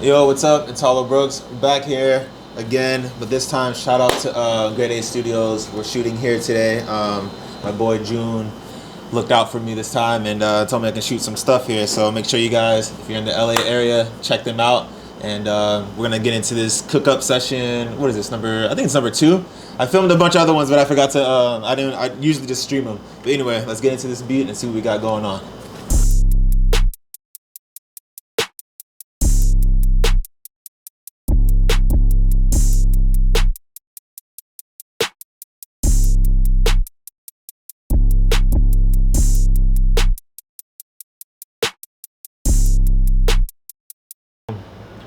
Yo, what's up? It's HollowBrooks back here again, but this time shout out to Grade A Studios. We're shooting here today. My boy June looked out for me this time and told me I can shoot some stuff here. So make sure you guys, if you're in the LA area, check them out. And we're gonna get into this Cookup Session. What is this number? I think it's number 2. I filmed a bunch of other ones, but I forgot to. I usually just stream them. But anyway, let's get into this beat and see what we got going on.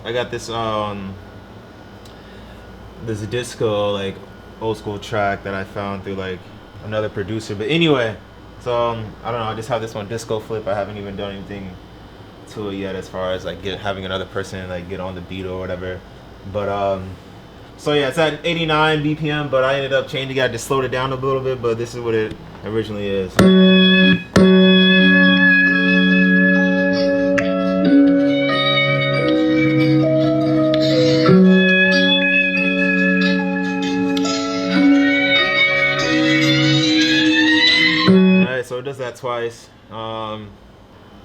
I got this disco like old school track that I found through like another producer. But anyway, so I don't know. I just have this one disco flip. I haven't even done anything to it yet as far as like having another person like get on the beat or whatever. But so yeah, it's at 89 BPM. But I ended up changing it. I just slowed it down a little bit. But this is what it originally is. So it does that twice,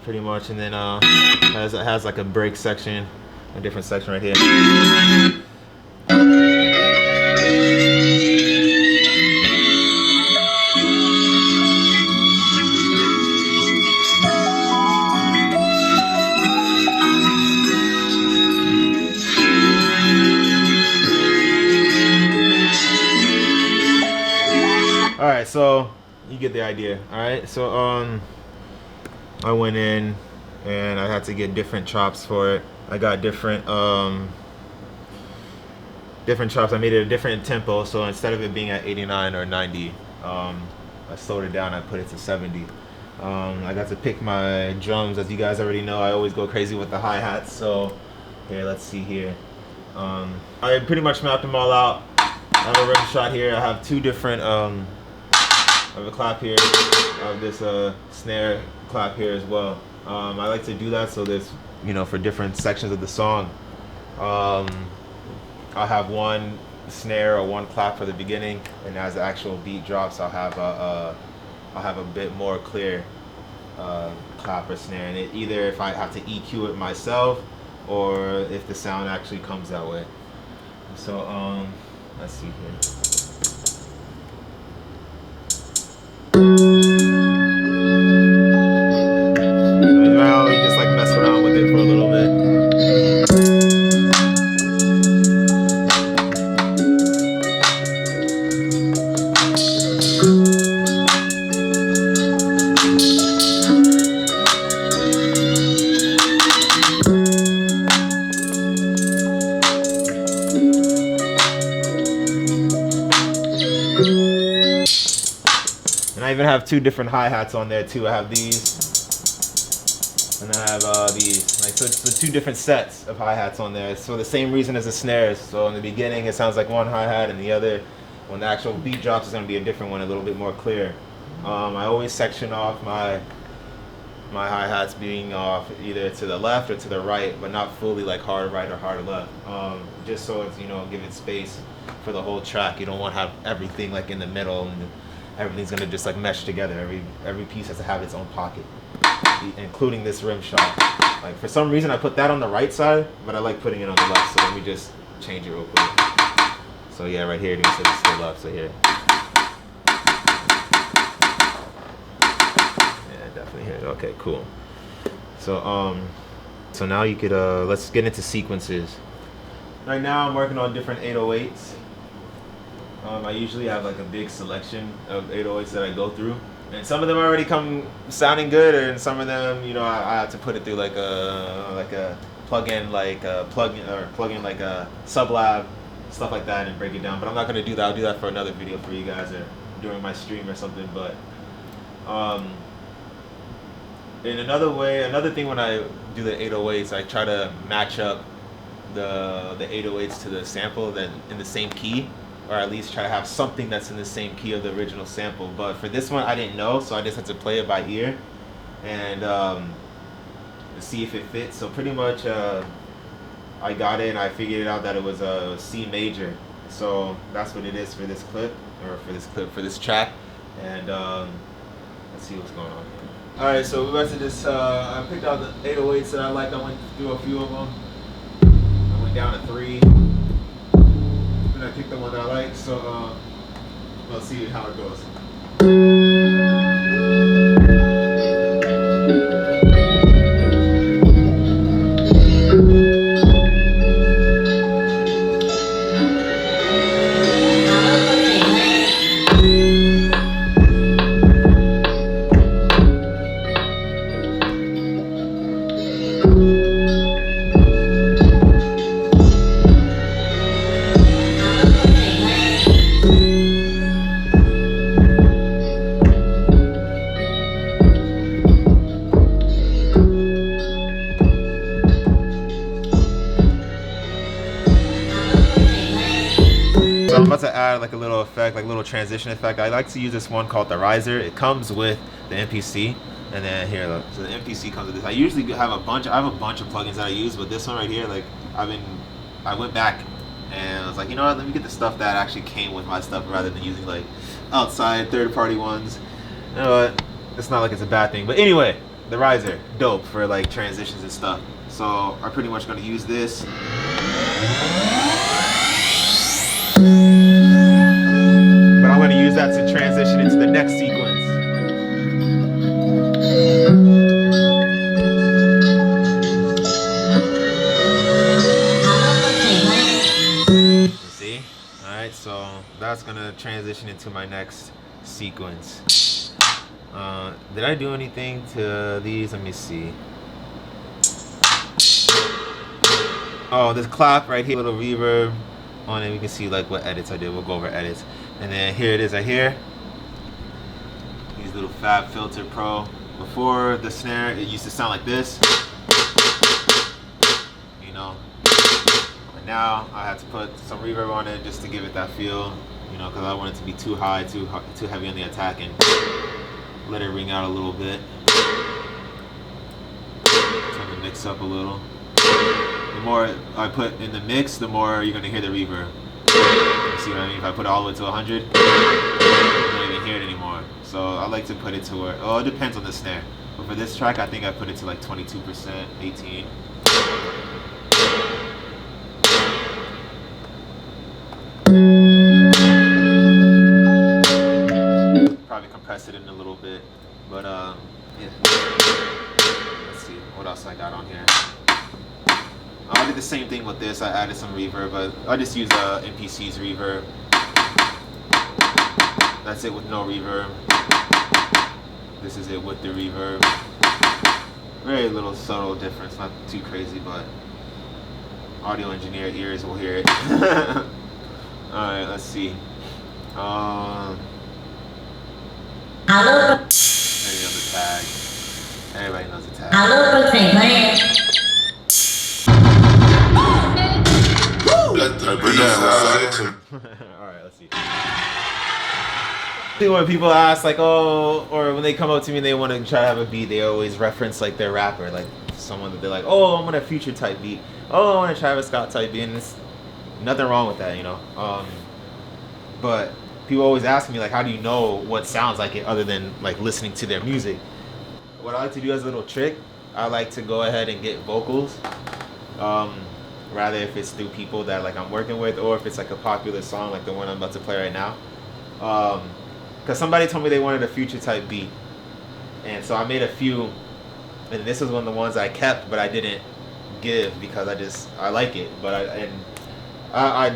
pretty much, and then has like a break section, a different section right here. All right, so you get the idea. All right, so I went in and I had to get different chops for it. I got different chops. I made it a different tempo, so instead of it being at 89 or 90, I slowed it down. I put it to 70. I got to pick my drums. As you guys already know, I always go crazy with the hi-hats. So here, let's see here. I pretty much mapped them all out. I have a rim shot here. I have two different I have a clap here, I have this snare clap here as well. I like to do that so there's, for different sections of the song. I'll have one snare or one clap for the beginning, and as the actual beat drops, I'll have a bit more clear clap or snare. And it, either if I have to EQ it myself, or if the sound actually comes that way. So let's see here. Just like mess around with it for a little bit. And I even have two different hi-hats on there too. I have these, and I have these. Like, so it's the two different sets of hi-hats on there. So the same reason as the snares. So in the beginning, it sounds like one hi-hat, and the other, when the actual beat drops, is going to be a different one, a little bit more clear. I always section off my hi-hats being off either to the left or to the right, but not fully like hard right or hard left. Just so it's, give it space for the whole track. You don't want to have everything like in the middle, and everything's gonna just like mesh together. Every piece has to have its own pocket, including this rim shot. Like, for some reason I put that on the right side, but I like putting it on the left. So let me just change it real quick. So yeah, right here, you can see it's still up. So here, yeah, definitely here. Okay, cool. So so now you could let's get into sequences. Right now I'm working on different 808s. I usually have like a big selection of 808s that I go through, and some of them already come sounding good, and some of them, I have to put it through like a plug-in like a sublab, stuff like that, and break it down. But I'm not gonna do that. I'll do that for another video for you guys, or during my stream or something. But in another thing when I do the 808s, I try to match up the 808s to the sample that in the same key, or at least try to have something that's in the same key of the original sample. But for this one, I didn't know, so I just had to play it by ear and see if it fits. So pretty much I got it and I figured out that it was a C major. So that's what it is for this clip, for this track. And let's see what's going on here. Alright, so we're about to just, I picked out the 808s that I liked. I went through a few of them. I went down to 3. And I picked the one that I like, so let's see how it goes. So I'm about to add like a little effect, like a little transition effect. I like to use this one called the riser. It comes with the MPC, and then here, look, so the MPC comes with this. I usually have a bunch of plugins that I use, but this one right here, like I went back and I was like, you know what, let me get the stuff that actually came with my stuff rather than using like outside third-party ones. You know what? It's not like it's a bad thing, but anyway, the riser, dope for like transitions and stuff. So I'm pretty much gonna use this. But I'm going to use that to transition into the next sequence. See? Alright, so that's going to transition into my next sequence. Did I do anything to these? Let me see. Oh, this clap right here, little reverb on it. We can see like what edits I did. We'll go over edits. And then here it is right here. These little Fab Filter Pro. Before the snare, it used to sound like this. You know. And now I had to put some reverb on it just to give it that feel. You know, because I want it to be too high, too heavy on the attack, and let it ring out a little bit. Turn the mix up a little. The more I put in the mix, the more you're gonna hear the reverb. You see what I mean? If I put it all the way to 100, you don't even hear it anymore. So I like to put it to where, oh, it depends on the snare. But for this track, I think I put it to like 22%, 18. Probably compress it in a little bit, but yeah. Let's see what else I got on here. I did the same thing with this. I added some reverb, but I just use MPC's reverb. That's it with no reverb. This is it with the reverb. Very little subtle difference, not too crazy, but audio engineer ears will hear it. Alright, let's see. Everybody knows the tag. Everybody knows the tag. Alright, let's see. When people ask like, oh, or when they come up to me and they want to try to have a beat, they always reference like their rapper, like someone that they're like, oh, I want a Future type beat, oh, I want a Travis Scott type beat, and there's nothing wrong with that, you know. But people always ask me like, how do you know what sounds like it other than like listening to their music? What I like to do as a little trick, I like to go ahead and get vocals. Rather if it's through people that like I'm working with, or if it's like a popular song like the one I'm about to play right now. Because somebody told me they wanted a Future type beat, and so I made a few, and this was one of the ones I kept, but I didn't give because I like it, but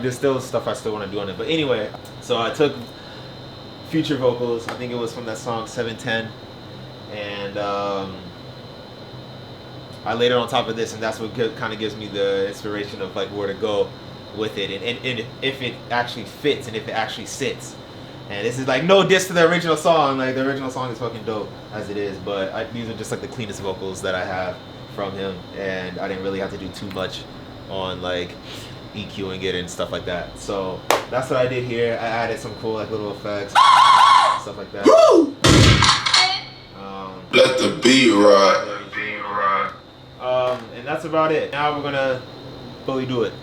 there's still stuff I still want to do on it. But anyway, so I took Future vocals. I think it was from that song 710, and I laid it on top of this, and that's what kind of gives me the inspiration of like where to go with it, and if it actually fits and if it actually sits. And this is like no diss to the original song. Like the original song is fucking dope as it is, but these are just like the cleanest vocals that I have from him, and I didn't really have to do too much on like EQing it and stuff like that. So that's what I did here. I added some cool like little effects, stuff like that. Let the beat ride. And that's about it. Now we're gonna fully do it.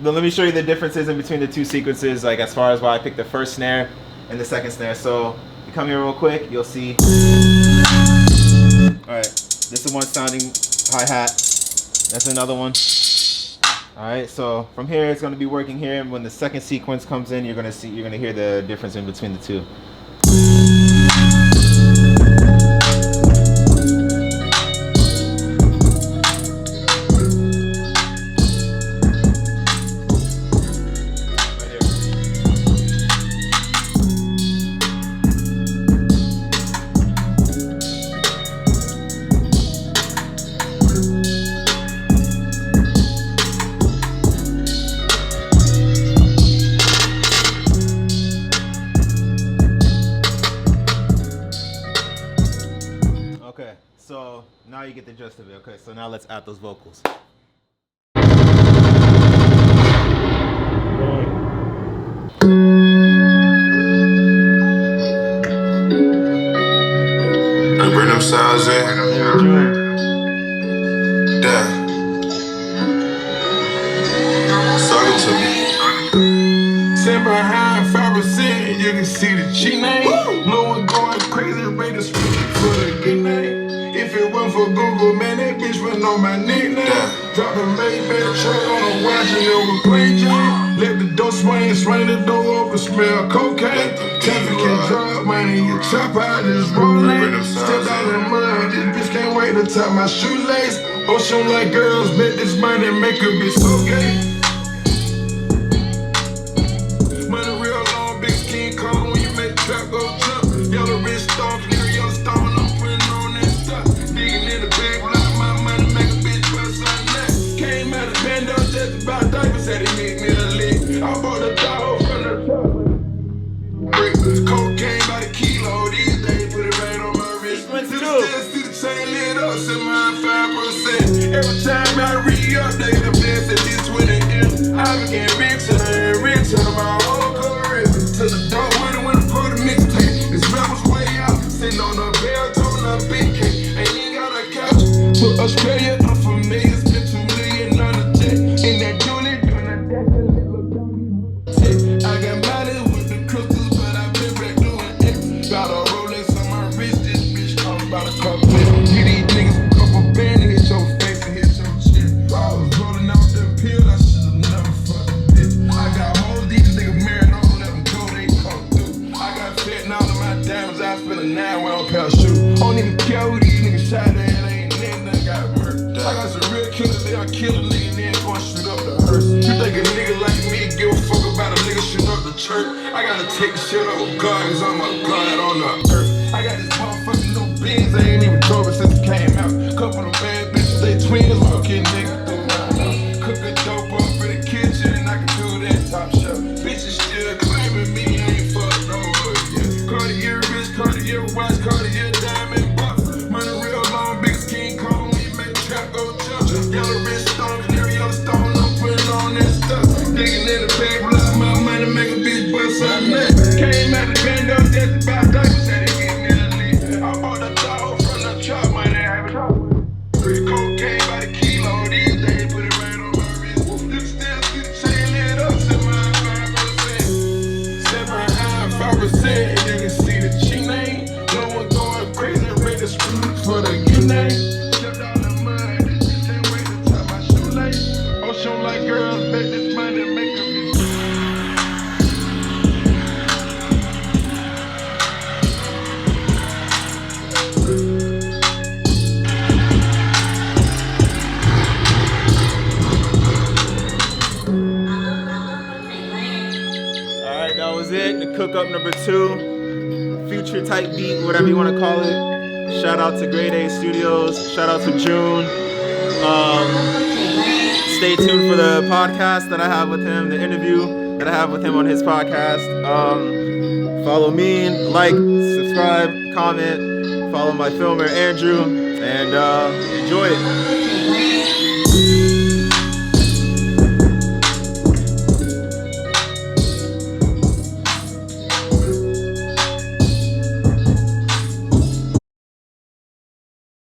But let me show you the differences in between the two sequences, like as far as why I picked the first snare and the second snare. So you come here real quick, you'll see. Alright, this is one sounding hi-hat. That's another one. Alright, so from here it's gonna be working here, and when the second sequence comes in, you're gonna hear the difference in between the two. Okay, so now you get the gist of it. Okay, so now let's add those vocals. I bring them sounds in. Damn. Talking to me. Sit behind 5%, you can see the G name. No one going crazy, ready to speak for the good name. If it wasn't for Google, man, that bitch would know my nickname. Drop the Maybach truck on the watch and it was plain Jane. Let the door swing the door open, smell cocaine. Traffic can drop money, you chop out this rolling. Step out in the mud, this bitch can't wait to tie my shoelace. Ocean like girls, bet this money make her be so gay. Money real long, big skin color when you make the trap go jump. Yellow wrist stone, clear yellow stone, I'm putting on that stuff. Digging in the bag, block my money, make a bitch bust on that. Came out of Bando, just about diapers, said he need me to lick. I bought the dog from the top. Cocaine by the kilo, these days put it right on my wrist. Still see the chain lit up, send mine 5%. Every time I re-up, they the best at this 20 years. I been getting richer and richer, my whole career. To the door when I put a mixtape. This rap was way out, sitting on a bell, on a big cake. Ain't even got a couch. To Australia, I'm familiar, spent $2 million on a jet. Ain't that Julie doing that little dummy? I got money with the crystals, but I've been back doing it. Got a Rolex on my wrist, this bitch talking about a couple. You these niggas a couple bands, hit your face and hit your chin. I was rolling out the pill, I should've never fucking did. I got hoes, these niggas married, don't let them go, they come through. I got fat now to my diamonds, I spend a 9-round pair of shoes. Don't even care who these niggas shot at, ain't nothing got murdered. I got some real killers, they'll kill a nigga, then go and shoot up the hearse. You think a nigga like me give a fuck about a nigga shoot up the church? I gotta take the shit up with God, cause I'm a God on the earth. I got this motherfucking new Benz, I ain't even drove it since it came out. Couple of bad bitches, they twins, looking niggas through my house. Cook a dope up in the kitchen, and I can do that top shelf. Bitches still claiming me, I ain't fucked over yet. Cartier wrist, Cartier watch, Cartier diamond buff. Money real long, big skin cone, we make trap go jump. Yellow wrist stone, clear yellow stone, I'm putting on that stuff. Digging in the bag, block my money, make a bitch bust on that. Came out the Bando, just about diapers, said he get me a lick. I bought the dog from the chop, money, I have a chop. Free cocaine by the kilo, these days put it right on my wrist. You can still see the chain lit up, set my 5%. Set my 5%, and you can see the G name. No one going crazy, ready to screw for the good name. Stepped out in the mud, this bitch ain't wait to tie my shoelace. Ocean like girls, bet this money make a bitch. Alright, that was it. The Cookup number 2. Future type beat, whatever you want to call it. Shout out to Grade A Studios. Shout out to June. Stay tuned for the podcast that I have with him, the interview that I have with him on his podcast. Follow me, like, subscribe, comment, follow my filmer Andrew, and enjoy it.